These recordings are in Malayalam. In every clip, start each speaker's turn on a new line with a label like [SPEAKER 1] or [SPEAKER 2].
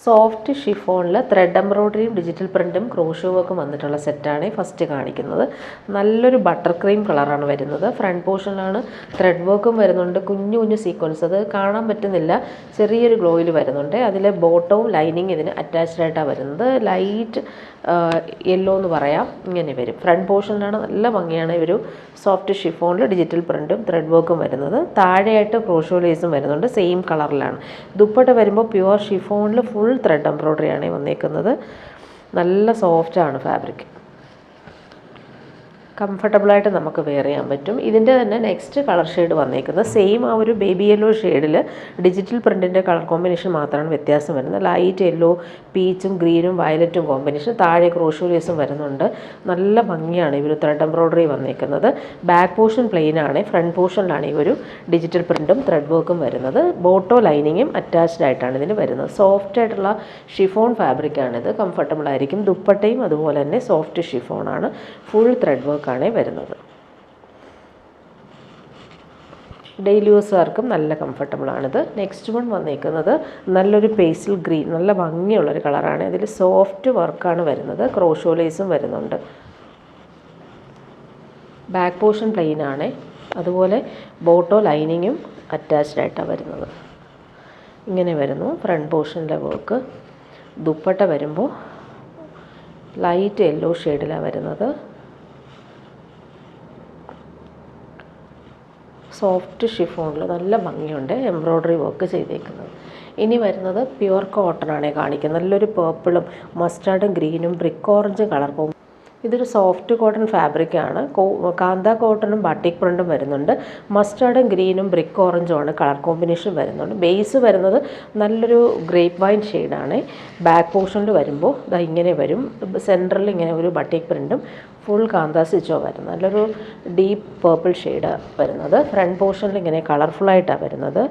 [SPEAKER 1] സോഫ്റ്റ് ഷിഫോണിൽ ത്രെഡ് എംബ്രോയ്ഡറിയും ഡിജിറ്റൽ പ്രിൻറ്റും ക്രോഷോ വർക്കും വന്നിട്ടുള്ള സെറ്റാണ് ഫസ്റ്റ് കാണിക്കുന്നത്. നല്ലൊരു ബട്ടർ ക്രീം കളറാണ് വരുന്നത്. ഫ്രണ്ട് പോർഷനിലാണ് ത്രെഡ് വർക്കും വരുന്നുണ്ട്, കുഞ്ഞു കുഞ്ഞു സീക്വൻസ്, അത് കാണാൻ പറ്റുന്നില്ല, ചെറിയൊരു ഗ്ലോയിൽ വരുന്നുണ്ട്. അതിലെ ബോട്ടവും ലൈനിങ് ഇതിന് അറ്റാച്ച്ഡ് ആയിട്ടാണ് വരുന്നത്. ലൈറ്റ് യെല്ലോ എന്ന് പറയാം, ഇങ്ങനെ വരും. ഫ്രണ്ട് പോർഷനിലാണ് നല്ല ഭംഗിയാണ് ഈ ഒരു സോഫ്റ്റ് ഷിഫോണിൽ ഡിജിറ്റൽ പ്രിൻറ്റും ത്രെഡ് വർക്കും വരുന്നത്. താഴെയായിട്ട് ക്രോഷോ ലേസും വരുന്നുണ്ട്, സെയിം കളറിലാണ്. ദുപ്പട്ട വരുമ്പോൾ പ്യുവർ ഷിഫോണിൽ ഫുൾ ത്രെഡ് എംബ്രോയ്ഡറിയാണ് വന്നേക്കുന്നത്. നല്ല സോഫ്റ്റാണ് ഫാബ്രിക്, കംഫർട്ടബിളായിട്ട് നമുക്ക് വെയർ ചെയ്യാൻ പറ്റും. ഇതിൻ്റെ തന്നെ നെക്സ്റ്റ് കളർ ഷെയ്ഡ് വന്നേക്കുന്നത് സെയിം ആ ഒരു ബേബി യെല്ലോ ഷെയ്ഡിൽ ഡിജിറ്റൽ പ്രിൻറ്റിൻ്റെ കളർ കോമ്പിനേഷൻ മാത്രമാണ് വ്യത്യാസം വരുന്നത്. ലൈറ്റ് യെല്ലോ, പീച്ചും ഗ്രീനും വയലറ്റും കോമ്പിനേഷൻ, താഴെ ക്രോഷോ ലേസും വരുന്നുണ്ട്. നല്ല ഭംഗിയാണ് ഈ ഒരു ത്രെഡ് എംബ്രോയ്ഡറി വന്നേക്കുന്നത്. ബാക്ക് പോർഷൻ പ്ലെയിൻ ആണ്, ഫ്രണ്ട് പോർഷനിലാണ് ഈ ഒരു ഡിജിറ്റൽ പ്രിൻറ്റും ത്രെഡ് വർക്കും വരുന്നത്. ബോട്ടോ ലൈനിങ്ങും അറ്റാച്ച്ഡ് ആയിട്ടാണ് ഇതിന് വരുന്നത്. സോഫ്റ്റ് ആയിട്ടുള്ള ഷിഫോൺ ഫാബ്രിക്കാണിത്, കംഫർട്ടബിൾ ആയിരിക്കും. ദുപ്പട്ടയും അതുപോലെ തന്നെ സോഫ്റ്റ് ഷിഫോണാണ്, ഫുൾ ത്രെഡ് വർക്ക് ആണ് വരുന്നത്. ഡെയിലി യൂസുകാർക്കും നല്ല കംഫർട്ടബിളാണിത്. നെക്സ്റ്റ് വൺ വന്നേക്കുന്നത് നല്ലൊരു പേസ്റ്റൽ ഗ്രീൻ, നല്ല ഭംഗിയുള്ളൊരു കളറാണ്. ഇതിൽ സോഫ്റ്റ് വർക്കാണ് വരുന്നത്, ക്രോഷോ ലേസും വരുന്നുണ്ട്. ബാക്ക് പോർഷൻ പ്ലെയിൻ ആണ്, അതുപോലെ ബോട്ടോ ലൈനിങ്ങും അറ്റാച്ച്ഡ് ആയിട്ടാണ് വരുന്നത്. ഇങ്ങനെ വരുന്നു ഫ്രണ്ട് പോർഷനിലെ വർക്ക്. ദുപ്പട്ട വരുമ്പോൾ ലൈറ്റ് യെല്ലോ ഷെയ്ഡിലാണ് വരുന്നത്. സോഫ്റ്റ് ഷിഫോണിൽ നല്ല ഭംഗിയുണ്ട് എംബ്രോയ്ഡറി വർക്ക് ചെയ്തേക്കുന്നത്. ഇനി വരുന്നത് പ്യുവർ കോട്ടൺ ആണ് കാണിക്കുന്നത്. നല്ലൊരു പേർപ്പിളും മസ്റ്റാർഡും ഗ്രീനും ബ്രിക്ക് ഓറഞ്ചും കളർ കോമ്പ്. ഇതൊരു സോഫ്റ്റ് കോട്ടൺ ഫാബ്രിക്കാണ്. കാന്ത കോട്ടണും ബാട്ടിക് പ്രിൻറ്റും വരുന്നുണ്ട്. മസ്റ്റാർഡും ഗ്രീനും ബ്രിക്ക് ഓറഞ്ചും ആണ് കളർ കോമ്പിനേഷൻ വരുന്നുണ്ട്. ബേസ് വരുന്നത് നല്ലൊരു ഗ്രേപ്പ് വൈൻ ഷെയ്ഡാണ്. ബാക്ക് പോർഷനിൽ വരുമ്പോൾ ഇതാ ഇങ്ങനെ വരും. സെൻറ്ററിൽ ഇങ്ങനെ ഒരു ബാട്ടിക് പ്രിൻറ്റും ഫുൾ കാന്ത സ്റ്റിച്ചോ വരുന്നത്. നല്ലൊരു ഡീപ്പ് പേർപ്പിൾ ഷെയ്ഡ് വരുന്നത്. ഫ്രണ്ട് പോർഷനിൽ ഇങ്ങനെ കളർഫുള്ളായിട്ടാണ് വരുന്നത്.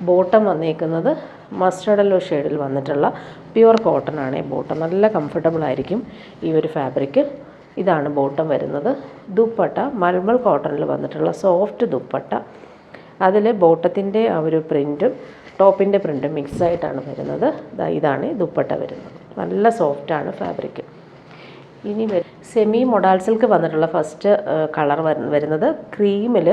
[SPEAKER 1] ബോട്ടം വന്നേക്കുന്നത് മസ്റ്റാർഡ് യെല്ലോ ഷെയ്ഡിൽ വന്നിട്ടുള്ള പ്യുവർ കോട്ടൺ ആണ്. ബോട്ടം നല്ല കംഫർട്ടബിൾ ആയിരിക്കും ഈ ഒരു ഫാബ്രിക്ക്. ഇതാണ് ബോട്ടം വരുന്നത്. ദുപ്പട്ട മൽമൽ കോട്ടണിൽ വന്നിട്ടുള്ള സോഫ്റ്റ് ദുപ്പട്ട. അതിൽ ബോട്ടത്തിൻ്റെ ആ ഒരു പ്രിൻറ്റും ടോപ്പിൻ്റെ പ്രിൻറ്റും മിക്സായിട്ടാണ് വരുന്നത്. ഇതാണ് ദുപ്പട്ട വരുന്നത്. നല്ല സോഫ്റ്റാണ് ഫാബ്രിക്. ഇനി സെമി മൊഡാൾ സിൽക്ക് വന്നിട്ടുള്ള ഫസ്റ്റ് കളർ വരുന്നത് ക്രീമിൽ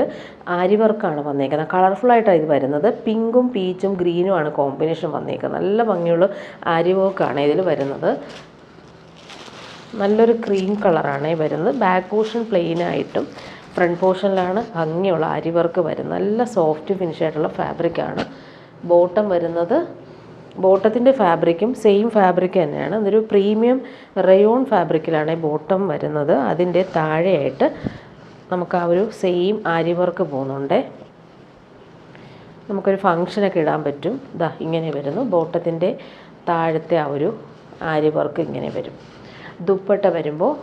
[SPEAKER 1] ആരി വർക്കാണ് വന്നേക്കുന്നത്. കളർഫുള്ളായിട്ടാണ് ഇത് വരുന്നത്. പിങ്കും പീച്ചും ഗ്രീനും ആണ് കോമ്പിനേഷൻ വന്നേക്കുന്നത്. നല്ല ഭംഗിയുള്ള ആരി വർക്കാണ് ഇതിൽ വരുന്നത്. നല്ലൊരു ക്രീം കളറാണ് വരുന്നത്. ബാക്ക് പോർഷൻ പ്ലെയിൻ ആയിട്ടും ഫ്രണ്ട് പോർഷനിലാണ് ഭംഗിയുള്ള ആരി വർക്ക് വരുന്നത്. നല്ല സോഫ്റ്റ് ഫിനിഷ് ആയിട്ടുള്ള ഫാബ്രിക്കാണ്. ബോട്ടം വരുന്നത് ബോട്ടത്തിൻ്റെ ഫാബ്രിക്കും സെയിം ഫാബ്രിക് തന്നെയാണ്. ഇതൊരു പ്രീമിയം റയോൺ ഫാബ്രിക്കിലാണ് ബോട്ടം വരുന്നത്. അതിൻ്റെ താഴെയായിട്ട് നമുക്ക് ആ ഒരു സെയിം ആരി വർക്ക് പോകുന്നുണ്ട്. നമുക്കൊരു ഫങ്ഷനൊക്കെ ഇടാൻ പറ്റും. ഇങ്ങനെ വരുന്നു. ബോട്ടത്തിൻ്റെ താഴത്തെ ആ ഒരു ആരി വർക്ക് ഇങ്ങനെ വരും. ദുപ്പട്ട വരുമ്പോൾ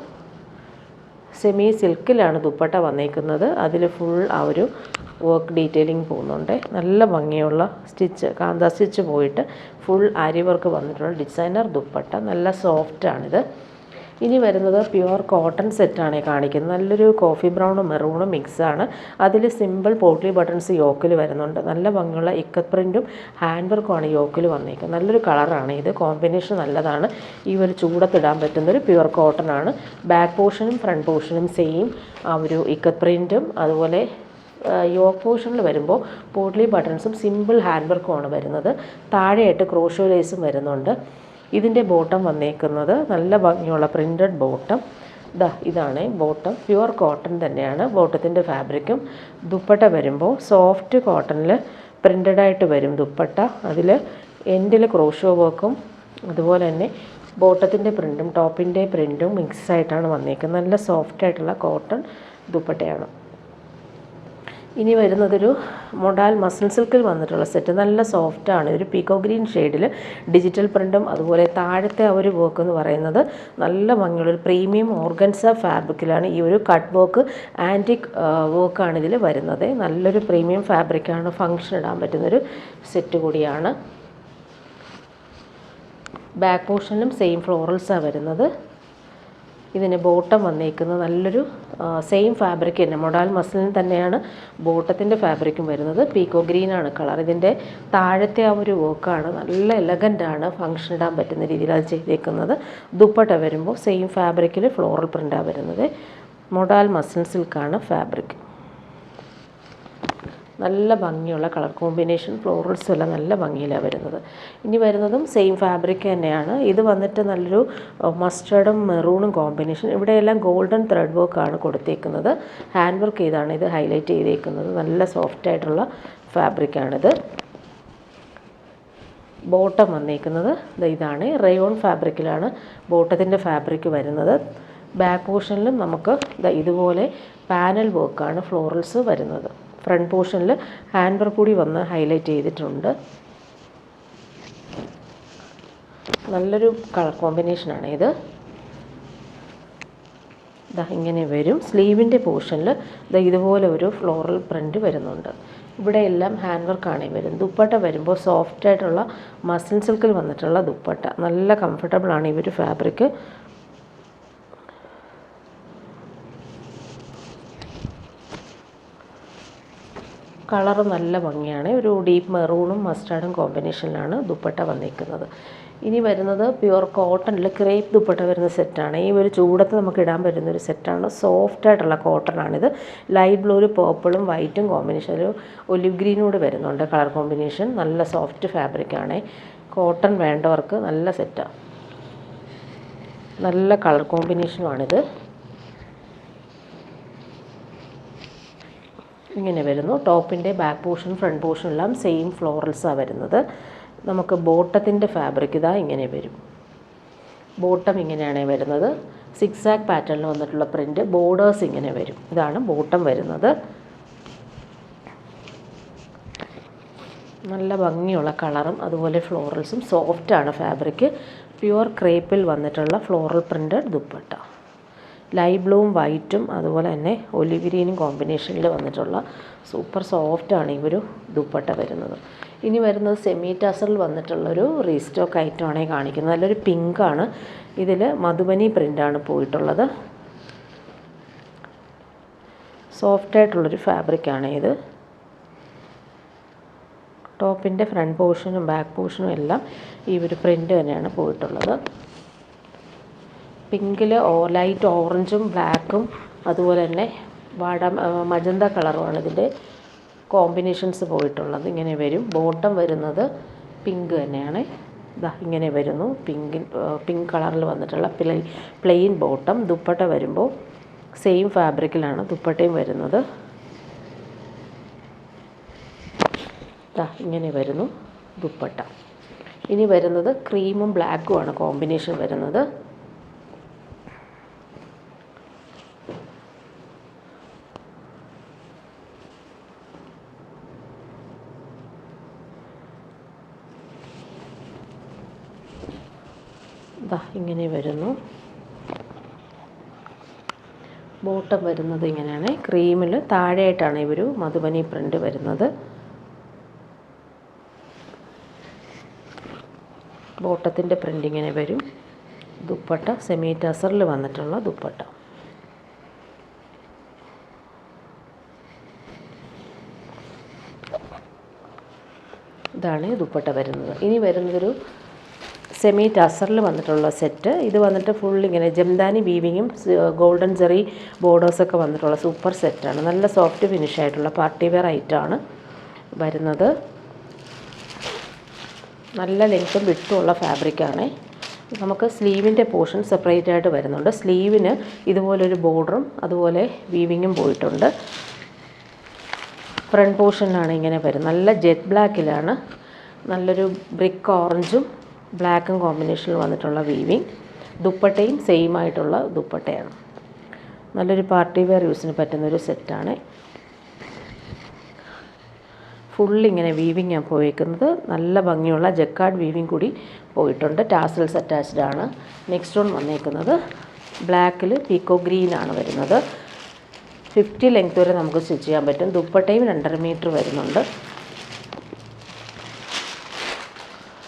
[SPEAKER 1] സെമി സിൽക്കിലാണ് ദുപ്പട്ട വന്നേക്കുന്നത്. അതിൽ ഫുൾ ആ ഒരു വർക്ക് ഡീറ്റെയിലിംഗ് പോകുന്നുണ്ട്. നല്ല ഭംഗിയുള്ള സ്റ്റിച്ച്, കാന്ത സ്റ്റിച്ച് പോയിട്ട് ഫുൾ ആരി വർക്ക് വന്നിട്ടുള്ള ഡിസൈനർ ദുപ്പട്ട. നല്ല സോഫ്റ്റാണിത്. ഇനി വരുന്നത് പ്യുവർ കോട്ടൺ സെറ്റാണ് കാണിക്കുന്നത്. നല്ലൊരു കോഫി ബ്രൗണും മെറൂണും മിക്സാണ്. അതിൽ സിമ്പിൾ പോട്ട്ലി ബട്ടൺസ് യോക്കിൽ വരുന്നുണ്ട്. നല്ല ഭംഗിയുള്ള ഇക്കത്ത് പ്രിൻറ്റും ഹാൻഡ് വർക്കുമാണ് യോക്കിൽ വന്നേക്കുന്നത്. നല്ലൊരു കളറാണ് ഇത്. കോമ്പിനേഷൻ നല്ലതാണ്. ഈ ഒരു ചൂടത്തിടാൻ പറ്റുന്നൊരു പ്യുവർ കോട്ടൺ ആണ്. ബാക്ക് പോർഷനും ഫ്രണ്ട് പോർഷനും സെയിം ആ ഒരു ഇക്കത്ത് പ്രിൻറ്റും അതുപോലെ യോക്ക് പോർഷനിൽ വരുമ്പോൾ പോട്ട്ലി ബട്ടൺസും സിമ്പിൾ ഹാൻഡ് വർക്കുമാണ് വരുന്നത്. താഴെയായിട്ട് ക്രോഷോ ലേസും വരുന്നുണ്ട്. ഇതിൻ്റെ ബോട്ടം വന്നേക്കുന്നത് നല്ല ഭംഗിയുള്ള പ്രിൻറ്റഡ് ബോട്ടം. ഇതാണ് ബോട്ടം. പ്യുവർ കോട്ടൺ തന്നെയാണ് ബോട്ടത്തിൻ്റെ ഫാബ്രിക്കും. ദുപ്പട്ട വരുമ്പോൾ സോഫ്റ്റ് കോട്ടണിൽ പ്രിൻറ്റഡായിട്ട് വരും ദുപ്പട്ട. അതിൽ എൻഡിൽ ക്രോഷോ വർക്കും അതുപോലെ തന്നെ ബോട്ടത്തിൻ്റെ പ്രിൻറ്റും ടോപ്പിൻ്റെ പ്രിൻറ്റും മിക്സായിട്ടാണ് വന്നേക്കുന്നത്. നല്ല സോഫ്റ്റായിട്ടുള്ള കോട്ടൺ ദുപ്പട്ടയാണ്. ഇനി വരുന്നതൊരു മൊഡാൽ മസിൽ സിൽക്കിൽ വന്നിട്ടുള്ള സെറ്റ്. നല്ല സോഫ്റ്റാണ്. ഒരു പീക്കോ ഗ്രീൻ ഷെയ്ഡിൽ ഡിജിറ്റൽ പ്രിൻറ്റും അതുപോലെ താഴത്തെ ആ ഒരു വർക്ക് എന്ന് പറയുന്നത് നല്ല ഭംഗിയുള്ളൊരു പ്രീമിയം ഓർഗൻസ ഫാബ്രിക്കിലാണ്. ഈ ഒരു കട്ട് വർക്ക് ആൻറ്റിക് വർക്കാണ് ഇതിൽ വരുന്നത്. നല്ലൊരു പ്രീമിയം ഫാബ്രിക്കാണ്. ഫങ്ഷൻ ഇടാൻ പറ്റുന്നൊരു സെറ്റ് കൂടിയാണ്. ബാക്ക് പോർഷനിലും സെയിം ഫ്ലോറൽസാണ് വരുന്നത്. ഇതിന് ബോട്ടം വന്നേക്കുന്നത് നല്ലൊരു സെയിം ഫാബ്രിക് തന്നെ, മൊഡാൽ മസ്ലിൻ തന്നെയാണ് ബോട്ടത്തിൻ്റെ ഫാബ്രിക്കും വരുന്നത്. പീക്കോ ഗ്രീനാണ് കളർ. ഇതിൻ്റെ താഴത്തെ ആ ഒരു വർക്കാണ് നല്ല എലഗൻ്റാണ്, ഫങ്ഷൻ ഇടാൻ പറ്റുന്ന രീതിയിൽ അത് ചെയ്തേക്കുന്നത്. ദുപ്പട്ട വരുമ്പോൾ സെയിം ഫാബ്രിക്കിൽ ഫ്ലോറൽ പ്രിൻ്റാണ് വരുന്നത്. മൊഡാൽ മസ്ലിൻ സിൽക്കാണ് ഫാബ്രിക്. നല്ല ഭംഗിയുള്ള കളർ കോമ്പിനേഷൻ, ഫ്ലോറൽസ് എല്ലാം നല്ല ഭംഗിയിലാണ് വരുന്നത്. ഇനി വരുന്നതും സെയിം ഫാബ്രിക് തന്നെയാണ്. ഇത് വന്നിട്ട് നല്ലൊരു മസ്റ്റർഡും മെറൂണും കോമ്പിനേഷൻ. ഇവിടെയെല്ലാം ഗോൾഡൻ ത്രെഡ് വർക്കാണ് കൊടുത്തേക്കുന്നത്. ഹാൻഡ് വർക്ക് ചെയ്താണ് ഇത് ഹൈലൈറ്റ് ചെയ്തേക്കുന്നത്. നല്ല സോഫ്റ്റായിട്ടുള്ള ഫാബ്രിക്കാണിത്. ബോട്ടം വന്നേക്കുന്നത് ഇതാണ്, റയോൺ ഫാബ്രിക്കിലാണ് ബോട്ടത്തിൻ്റെ ഫാബ്രിക് വരുന്നത്. ബാക്ക് പോർഷനിലും നമുക്ക് ഇതുപോലെ പാനൽ വർക്കാണ് ഫ്ലോറൽസ് വരുന്നത്. ഫ്രണ്ട് പോർഷനിൽ ഹാൻഡ് വർക്ക് കൂടി വന്ന് ഹൈലൈറ്റ് ചെയ്തിട്ടുണ്ട്. നല്ലൊരു കളർ കോമ്പിനേഷനാണ് ഇത്. ഇങ്ങനെ വരും. സ്ലീവിൻ്റെ പോർഷനിൽ ഇതുപോലെ ഒരു ഫ്ലോറൽ പ്രിൻ്റ് വരുന്നുണ്ട്. ഇവിടെ എല്ലാം ഹാൻഡ് വർക്കാണ് വരുന്നത്. ദുപ്പട്ട വരുമ്പോൾ സോഫ്റ്റായിട്ടുള്ള മസ്ലിൻ സിൽക്കിൽ വന്നിട്ടുള്ള ദുപ്പട്ട. നല്ല കംഫർട്ടബിളാണ് ഈ ഒരു ഫാബ്രിക്. കളർ നല്ല ഭംഗിയാണ്. ഒരു ഡീപ്പ് മെറൂണും മസ്റ്റാർഡും കോമ്പിനേഷനിലാണ് ദുപ്പട്ട വന്നിരിക്കുന്നത്. ഇനി വരുന്നത് പ്യുവർ കോട്ടണിൽ ക്രേപ്പ് ദുപ്പട്ട വരുന്ന സെറ്റാണ്. ഈ ഒരു ചൂടത്ത് നമുക്ക് ഇടാൻ പറ്റുന്നൊരു സെറ്റാണ്. സോഫ്റ്റായിട്ടുള്ള കോട്ടണാണിത്. ലൈറ്റ് ബ്ലൂവിൽ പേർപ്പിളും വൈറ്റും കോമ്പിനേഷൻ, ഒരു ഒലിവ് ഗ്രീനോട് വരുന്നുണ്ട് കളർ കോമ്പിനേഷൻ. നല്ല സോഫ്റ്റ് ഫാബ്രിക്കാണ്. കോട്ടൺ വേണ്ടവർക്ക് നല്ല സെറ്റാണ്. നല്ല കളർ കോമ്പിനേഷനുമാണിത്. ഇങ്ങനെ വരുന്നു. ടോപ്പിൻ്റെ ബാക്ക് പോർഷൻ ഫ്രണ്ട് പോർഷൻ എല്ലാം സെയിം ഫ്ലോറൽസാണ് വരുന്നത്. നമുക്ക് ബോട്ടത്തിൻ്റെ ഫാബ്രിക് ഇങ്ങനെ വരും. ബോട്ടം ഇങ്ങനെയാണ് വരുന്നത്. സിക്സാക് പാറ്റേണിൽ വന്നിട്ടുള്ള പ്രിൻ്റ്, ബോർഡേഴ്സ് ഇങ്ങനെ വരും. ഇതാണ് ബോട്ടം വരുന്നത്. നല്ല ഭംഗിയുള്ള കളറും അതുപോലെ ഫ്ലോറൽസും. സോഫ്റ്റാണ് ഫാബ്രിക്. പ്യുവർ ക്രേപ്പിൽ വന്നിട്ടുള്ള ഫ്ലോറൽ പ്രിൻ്റഡ് ദുപ്പട്ട. ലൈറ്റ് ബ്ലൂവും വൈറ്റും അതുപോലെ തന്നെ ഒലിവ് ഗ്രീനും കോമ്പിനേഷനിൽ വന്നിട്ടുള്ള സൂപ്പർ സോഫ്റ്റാണ് ഈ ഒരു ദുപ്പട്ട വരുന്നത്. ഇനി വരുന്നത് സെമി ടാസറിൽ വന്നിട്ടുള്ളൊരു റീസ്റ്റോക്ക് ഐറ്റമാണ് കാണിക്കുന്നത്. നല്ലൊരു പിങ്കാണ്. ഇതിൽ മധുബനി പ്രിൻ്റാണ് പോയിട്ടുള്ളത്. സോഫ്റ്റായിട്ടുള്ളൊരു ഫാബ്രിക്കാണ് ഇത്. ടോപ്പിൻ്റെ ഫ്രണ്ട് പോർഷനും ബാക്ക് പോർഷനും എല്ലാം ഈ ഒരു പ്രിൻ്റ് തന്നെയാണ് പോയിട്ടുള്ളത്. പിങ്കിൽ ലൈറ്റ് ഓറഞ്ചും ബ്ലാക്കും അതുപോലെ തന്നെ മജന്ത കളറുമാണ് ഇതിൻ്റെ കോമ്പിനേഷൻസ് പോയിട്ടുള്ളത്. ഇങ്ങനെ വരും. ബോട്ടം വരുന്നത് പിങ്ക് തന്നെയാണ്. ഇങ്ങനെ വരുന്നു. പിങ്ക് കളറിൽ വന്നിട്ടുള്ള പ്ലെയിൻ ബോട്ടം. ദുപ്പട്ട വരുമ്പോൾ സെയിം ഫാബ്രിക്കിലാണ് ദുപ്പട്ടയും വരുന്നത്. ഇങ്ങനെ വരുന്നു ദുപ്പട്ട. ഇനി വരുന്നത് ക്രീമും ബ്ലാക്കുമാണ് കോമ്പിനേഷൻ വരുന്നത്. ഇങ്ങനെ വരുന്നു. ബോട്ടം വരുന്നത് ഇങ്ങനെയാണ്. ക്രീമിൽ താഴെയായിട്ടാണ് ഈ ഒരു മധുബനി പ്രിൻ്റ് വരുന്നത്. ബോട്ടത്തിൻ്റെ പ്രിൻ്റ് ഇങ്ങനെ വരും. ദുപ്പട്ട സെമി ടസറിൽ വന്നിട്ടുള്ള ദുപ്പട്ട. ഇതാണ് ദുപ്പട്ട വരുന്നത്. ഇനി വരുന്നതൊരു സെമി ടസറിൽ വന്നിട്ടുള്ള സെറ്റ്. ഇത് വന്നിട്ട് ഫുൾ ഇങ്ങനെ ജംദാനി വീവിങ്ങും ഗോൾഡൻ ജെറി ബോർഡേഴ്സൊക്കെ വന്നിട്ടുള്ള സൂപ്പർ സെറ്റാണ്. നല്ല സോഫ്റ്റ് ഫിനിഷ് ആയിട്ടുള്ള പാർട്ടി വെയർ ഐറ്റമാണ് വരുന്നത്. നല്ല ലെങ്ത്തും വിട്ടുമുള്ള ഫാബ്രിക്കാണ്. നമുക്ക് സ്ലീവിൻ്റെ പോർഷൻ സെപ്പറേറ്റ് ആയിട്ട് വരുന്നുണ്ട്. സ്ലീവിന് ഇതുപോലൊരു ബോർഡറും അതുപോലെ വീവിങ്ങും പോയിട്ടുണ്ട്. ഫ്രണ്ട് പോർഷനിലാണ് ഇങ്ങനെ വരുന്നത്. നല്ല ജെറ്റ് ബ്ലാക്കിലാണ്, നല്ലൊരു ബ്രിക്ക് ഓറഞ്ചും ബ്ലാക്കും കോമ്പിനേഷനിൽ വന്നിട്ടുള്ള വീവിങ്. ദുപ്പട്ടയും സെയിം ആയിട്ടുള്ള ദുപ്പട്ടയാണ്. നല്ലൊരു പാർട്ടി വെയർ യൂസിന് പറ്റുന്നൊരു സെറ്റാണ്. ഫുള്ളിങ്ങനെ വീവിങ് ആണ് പോയിരിക്കുന്നത്. നല്ല ഭംഗിയുള്ള ജക്കാർഡ് വീവിങ് കൂടി പോയിട്ടുണ്ട്. ടാസൽസ് അറ്റാച്ച്ഡ് ആണ്. നെക്സ്റ്റ് വൺ വന്നേക്കുന്നത് ബ്ലാക്കിൽ പീക്കോ ഗ്രീനാണ് വരുന്നത്. 50 ലെങ്ത് വരെ നമുക്ക് സ്റ്റിച്ച് ചെയ്യാൻ പറ്റും. ദുപ്പട്ടയും 2.5 മീറ്റർ വരുന്നുണ്ട്.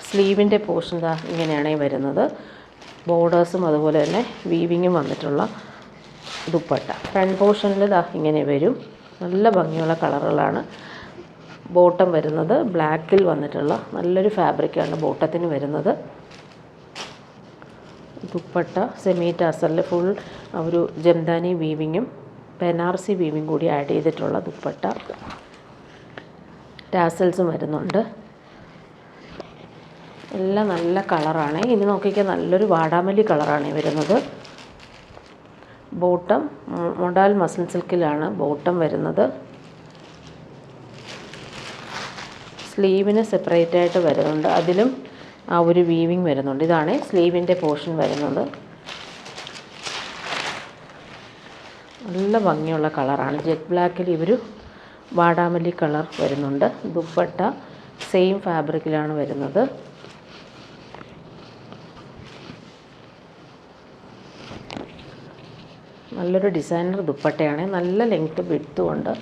[SPEAKER 1] സ്ലീവിൻ്റെ പോർഷൻ ഇങ്ങനെയാണ് വരുന്നത്. ബോർഡേഴ്സും അതുപോലെ തന്നെ വീവിങ്ങും വന്നിട്ടുള്ള ദുപ്പട്ട. ഫ്രണ്ട് പോർഷനിൽ ഇതാ ഇങ്ങനെ വരും. നല്ല ഭംഗിയുള്ള കളറുകളാണ്. ബോട്ടം വരുന്നത് ബ്ലാക്കിൽ വന്നിട്ടുള്ള നല്ലൊരു ഫാബ്രിക്കാണ് ബോട്ടത്തിന് വരുന്നത്. ദുപ്പട്ട സെമി ടാസറിൽ ഫുൾ ഒരു ജംദാനി വീവിങ്ങും ബനാറസി വീവിങ് കൂടി ആഡ് ചെയ്തിട്ടുള്ള ദുപ്പട്ട. ടാസൽസും വരുന്നുണ്ട്. എല്ലാം നല്ല കളറാണ്. ഇനി നോക്കിക്കാൻ നല്ലൊരു വാടാമല്ലി കളറാണ് വരുന്നത്. ബോട്ടം മൊഡാൽ മസിൽ സിൽക്കിലാണ് ബോട്ടം വരുന്നത്. സ്ലീവിന് സെപ്പറേറ്റ് ആയിട്ട് വരുന്നുണ്ട്. അതിലും ആ ഒരു വീവിങ് വരുന്നുണ്ട്. ഇതാണ് സ്ലീവിൻ്റെ പോർഷൻ വരുന്നത്. നല്ല ഭംഗിയുള്ള കളറാണ്. ജെറ്റ് ബ്ലാക്കിൽ ഇവർ വാടാമല്ലി കളർ വരുന്നുണ്ട്. ദുപ്പട്ട സെയിം ഫാബ്രിക്കിലാണ് വരുന്നത്. നല്ലൊരു ഡിസൈനർ ദുപ്പട്ടയാണ്. നല്ല ലെങ്ത്ത് വിഡ്ത്തും ഉണ്ട്.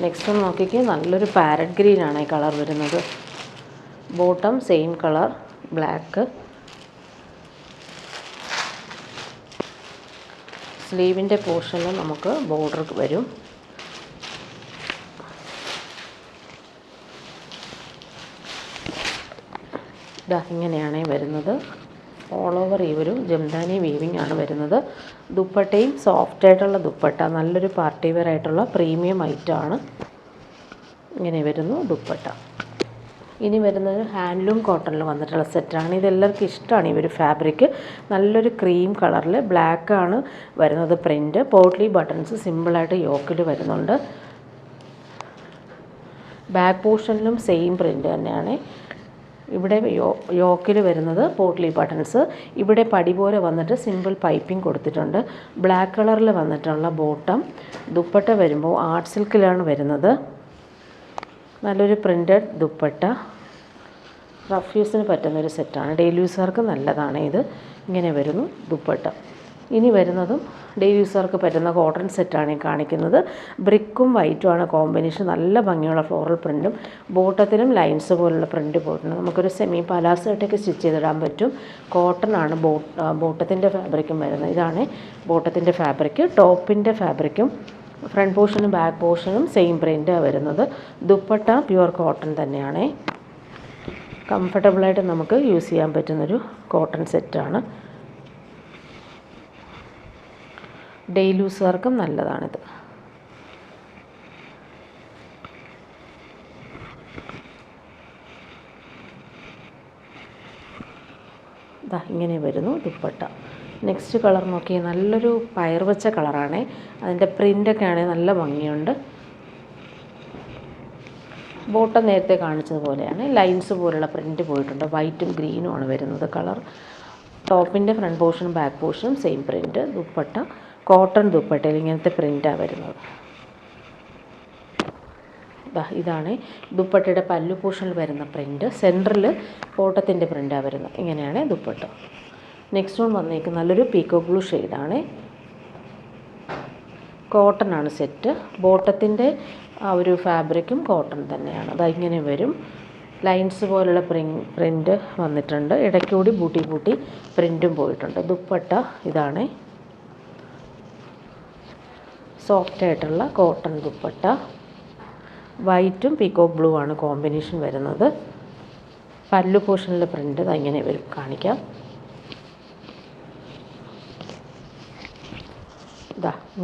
[SPEAKER 1] നെക്സ്റ്റ് ഒന്ന് നോക്കിക്കേ, നല്ലൊരു പാരറ്റ് ഗ്രീനാണ് ഈ കളർ വരുന്നത്. Bottom same colour black. സ്ലീവിൻ്റെ പോർഷനിൽ നമുക്ക് ബോർഡർ വരും. ഇതാ ഇങ്ങനെയാണ് വരുന്നത്. ഓൾ ഓവർ ഈ ഒരു ജംദാനി വീവിങ് ആണ് വരുന്നത്. ദുപ്പട്ടയും സോഫ്റ്റ് ആയിട്ടുള്ള ദുപ്പട്ട, നല്ലൊരു പാർട്ടി വെയർ ആയിട്ടുള്ള പ്രീമിയം ഐറ്റമാണ്. ഇങ്ങനെ വരുന്നു ദുപ്പട്ട. ഇനി വരുന്നത് ഹാൻഡ്ലൂം കോട്ടണിൽ വന്നിട്ടുള്ള സെറ്റാണ്. ഇതെല്ലാവർക്കും ഇഷ്ടമാണ് ഈ ഒരു ഫാബ്രിക്. നല്ലൊരു ക്രീം കളറിൽ ബ്ലാക്കാണ് വരുന്നത് പ്രിൻറ്റ്. പോട്ട്ലി ബട്ടൺസ് സിമ്പിളായിട്ട് യോക്കിൽ വരുന്നുണ്ട്. ബാക്ക് പോർഷനിലും സെയിം പ്രിൻറ്റ് തന്നെയാണ്. ഇവിടെ യോക്കിൽ വരുന്നത് പോട്ട്ലി ബട്ടൺസ്. ഇവിടെ പടി പോലെ വന്നിട്ട് സിമ്പിൾ പൈപ്പിംഗ് കൊടുത്തിട്ടുണ്ട്. ബ്ലാക്ക് കളറിൽ വന്നിട്ടുള്ള ബോട്ടം. ദുപ്പട്ട വരുമ്പോൾ ആർട്ട് സിൽക്കിലാണ് വരുന്നത്. നല്ലൊരു പ്രിൻറ്റഡ് ദുപ്പട്ട. റഫ് യൂസിന് പറ്റുന്നൊരു സെറ്റാണ്. ഡെയിലി യൂസർക്ക് നല്ലതാണ് ഇത്. ഇങ്ങനെ വരുന്നു ദുപ്പട്ട. ഇനി വരുന്നതും ഡെയിലി യൂസർക്ക് പറ്റുന്ന കോട്ടൺ സെറ്റാണ് ഈ കാണിക്കുന്നത്. ബ്രിക്കും വൈറ്റുമാണ് കോമ്പിനേഷൻ. നല്ല ഭംഗിയുള്ള ഫ്ലോറൽ പ്രിൻറ്റും ബോട്ടത്തിലും ലൈൻസ് പോലുള്ള പ്രിൻറ്റ് പോയിട്ടുണ്ട്. നമുക്കൊരു സെമി പലാസോട്ടൊക്കെ സ്റ്റിച്ച് ചെയ്തിടാൻ പറ്റും. കോട്ടൺ ആണ് ബോട്ടത്തിൻ്റെ ഫാബ്രിക്കും വരുന്നത്. ഇതാണ് ബോട്ടത്തിൻ്റെ ഫാബ്രിക്. ടോപ്പിൻ്റെ ഫാബ്രിക്കും ഫ്രണ്ട് പോർഷനും ബാക്ക് പോർഷനും സെയിം പ്രിൻ്റാണ് വരുന്നത്. ദുപ്പട്ട പ്യുവർ കോട്ടൺ തന്നെയാണ്. കംഫർട്ടബിളായിട്ട് നമുക്ക് യൂസ് ചെയ്യാൻ പറ്റുന്നൊരു കോട്ടൺ സെറ്റാണ്. ഡെയിലി യൂസുകാർക്കും നല്ലതാണിത്. ഇതാ ഇങ്ങനെ വരുന്നു ദുപ്പട്ട. നെക്സ്റ്റ് കളർ നോക്കി, നല്ലൊരു പയർവച്ച കളറാണ്. അതിൻ്റെ പ്രിൻ്റൊക്കെ ആണെങ്കിൽ നല്ല ഭംഗിയുണ്ട്. ബോട്ടം നേരത്തെ കാണിച്ചതുപോലെയാണ്. ലൈൻസ് പോലുള്ള പ്രിൻറ്റ് പോയിട്ടുണ്ട്. വൈറ്റും ഗ്രീനും ആണ് വരുന്നത് കളർ. ടോപ്പിൻ്റെ ഫ്രണ്ട് പോർഷനും ബാക്ക് പോർഷനും സെയിം പ്രിൻറ്റ്. ദുപ്പട്ട കോട്ടൺ ദുപ്പട്ടയിൽ ഇങ്ങനത്തെ പ്രിൻ്റാണ് വരുന്നത്. ഇതാണ് ദുപ്പട്ടയുടെ പല്ലു പോർഷനിൽ വരുന്ന പ്രിൻറ്റ്. സെൻറ്ററിൽ ബോട്ടത്തിൻ്റെ പ്രിൻ്റാണ് വരുന്നത്. ഇങ്ങനെയാണ് ദുപ്പട്ട. നെക്സ്റ്റ് വൺ വന്നേക്ക് നല്ലൊരു പീക്കോ ബ്ലൂ ഷെയ്ഡാണ്. കോട്ടൺ ആണ് സെറ്റ്. ബോട്ടത്തിൻ്റെ ആ ഒരു ഫാബ്രിക്കും കോട്ടൺ തന്നെയാണ്. ഇങ്ങനെ വരും. ലൈൻസ് പോലുള്ള പ്രിൻറ്റ് വന്നിട്ടുണ്ട്. ഇടയ്ക്കൂടി ബൂട്ടി പ്രിൻറ്റും പോയിട്ടുണ്ട്. ദുപ്പട്ട ഇതാണ്. സോഫ്റ്റ് ആയിട്ടുള്ള കോട്ടൺ ദുപ്പട്ട. വൈറ്റും പീക്കോ ബ്ലൂ ആണ് കോമ്പിനേഷൻ വരുന്നത്. പല്ലു പോർഷനിലെ പ്രിൻറ്റ് ഇങ്ങനെ വരും. കാണിക്കാം.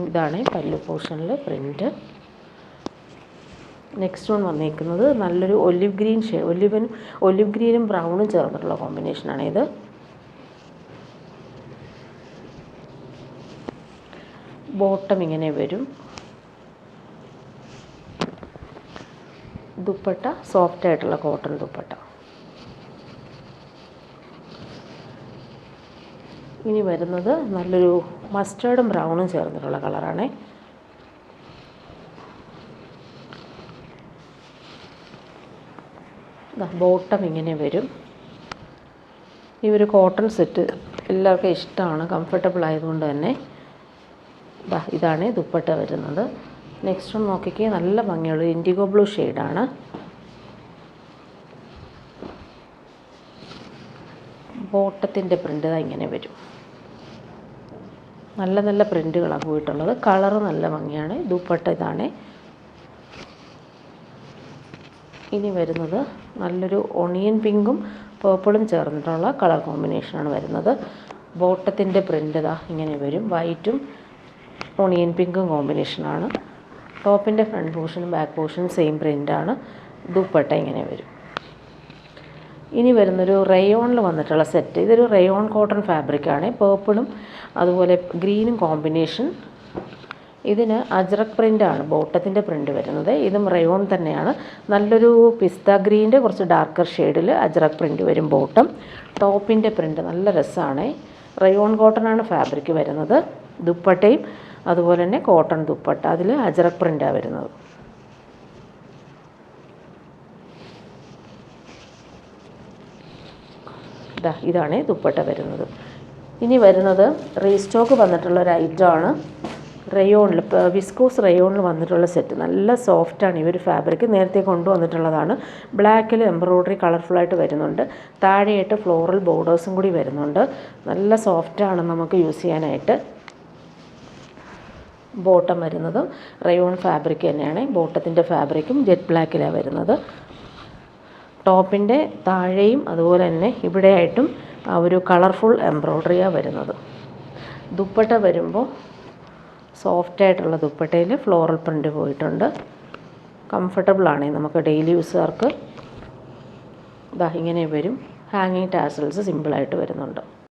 [SPEAKER 1] ഇതാണ് പല്ലു പോർഷനിൽ പ്രിൻറ്റ്. നെക്സ്റ്റ് വൺ വന്നേക്കുന്നത് നല്ലൊരു ഒലിവ് ഗ്രീൻ ഒലിവ് ഗ്രീനും ബ്രൗണും ചേർന്നിട്ടുള്ള കോമ്പിനേഷനാണ് ഇത്. ബോട്ടം ഇങ്ങനെ വരും. ദുപ്പട്ട സോഫ്റ്റ് ആയിട്ടുള്ള കോട്ടൺ ദുപ്പട്ട. ഇനി വരുന്നത് നല്ലൊരു മസ്റ്റേർഡും ബ്രൗണും ചേർന്നിട്ടുള്ള കളറാണ്. ബോട്ടം ഇങ്ങനെ വരും. ഈ ഒരു കോട്ടൺ സെറ്റ് എല്ലാവർക്കും ഇഷ്ടമാണ്. കംഫർട്ടബിൾ ആയതുകൊണ്ട് തന്നെ. ഇതാണ് ദുപ്പട്ട വരുന്നത്. നെക്സ്റ്റ് ഒന്ന് നോക്കിക്കേ, നല്ല ഭംഗിയുള്ള ഇൻഡിഗോ ബ്ലൂ ഷെയ്ഡാണ്. ബോട്ടം ബോട്ടത്തിൻ്റെ പ്രിൻ്റ് ഇതാ ഇങ്ങനെ വരും. നല്ല നല്ല പ്രിൻ്റുകളാണ് പോയിട്ടുള്ളത്. കളറ് നല്ല ഭംഗിയാണ്. ദുപ്പട്ട ഇതാണ്. ഇനി വരുന്നത് നല്ലൊരു ഓണിയൻ പിങ്കും പേർപ്പിളും ചേർന്നിട്ടുള്ള കളർ കോമ്പിനേഷനാണ് വരുന്നത്. ബോട്ടത്തിൻ്റെ പ്രിൻ്റ് ഇതാ ഇങ്ങനെ വരും. വൈറ്റും ഓണിയൻ പിങ്കും കോമ്പിനേഷനാണ്. ടോപ്പിൻ്റെ ഫ്രണ്ട് പോർഷനും ബാക്ക് പോർഷനും സെയിം പ്രിൻ്റാണ്. ദുപ്പട്ട ഇങ്ങനെ വരും. ഇനി വരുന്നൊരു റയോണിൽ വന്നിട്ടുള്ള സെറ്റ്. ഇതൊരു റയോൺ കോട്ടൺ ഫാബ്രിക്കാണ്. പേർപ്പിളും അതുപോലെ ഗ്രീനും കോമ്പിനേഷൻ. ഇതിന് അജ്രക് പ്രിൻ്റാണ് ബോട്ടത്തിൻ്റെ പ്രിൻ്റ് വരുന്നത്. ഇതും റയോൺ തന്നെയാണ്. നല്ലൊരു പിസ്ത ഗ്രീൻ്റെ കുറച്ച് ഡാർക്കർ ഷെയ്ഡിൽ അജ്രക് പ്രിൻ്റ് വരും ബോട്ടം. ടോപ്പിൻ്റെ പ്രിൻ്റ് നല്ല രസമാണ്. റയോൺ കോട്ടനാണ് ഫാബ്രിക് വരുന്നത്. ദുപ്പട്ടയും അതുപോലെ തന്നെ കോട്ടൺ ദുപ്പട്ട, അതിൽ അജ്രക് പ്രിൻ്റാണ് വരുന്നത്. ഇതാണ് ദുപ്പട്ട വരുന്നത്. ഇനി വരുന്നത് റീസ്റ്റോക്ക് വന്നിട്ടുള്ള ഒരു ഐറ്റമാണ്. റയോണിൽ വിസ്കോസ് റയോണിൽ വന്നിട്ടുള്ള സെറ്റ്. നല്ല സോഫ്റ്റാണ് ഈ ഒരു ഫാബ്രിക്. നേരത്തെ കൊണ്ടുവന്നിട്ടുള്ളതാണ്. ബ്ലാക്കിൽ എംബ്രോയ്ഡറി കളർഫുള്ളായിട്ട് വരുന്നുണ്ട്. താഴെയായിട്ട് ഫ്ലോറൽ ബോർഡേഴ്സും കൂടി വരുന്നുണ്ട്. നല്ല സോഫ്റ്റാണ് നമുക്ക് യൂസ് ചെയ്യാനായിട്ട്. ബോട്ടം വരുന്നത് റയോൺ ഫാബ്രിക് തന്നെയാണ്. ബോട്ടത്തിൻ്റെ ഫാബ്രിക്കും ജെറ്റ് ബ്ലാക്കിലാണ് വരുന്നത്. ടോപ്പിൻ്റെ താഴെയും അതുപോലെ തന്നെ ഇവിടെയായിട്ടും ആ ഒരു കളർഫുൾ എംബ്രോയ്ഡറിയാണ് വരുന്നത്. ദുപ്പട്ട വരുമ്പോൾ സോഫ്റ്റായിട്ടുള്ള ദുപ്പട്ടയിൽ ഫ്ലോറൽ പ്രിൻ്റ് പോയിട്ടുണ്ട്. കംഫർട്ടബിളാണ് നമുക്ക് ഡെയിലി യൂസുകാർക്ക്. ഇങ്ങനെ വരും. ഹാങ്ങിങ് ടാസൽസ് സിമ്പിളായിട്ട് വരുന്നുണ്ട്.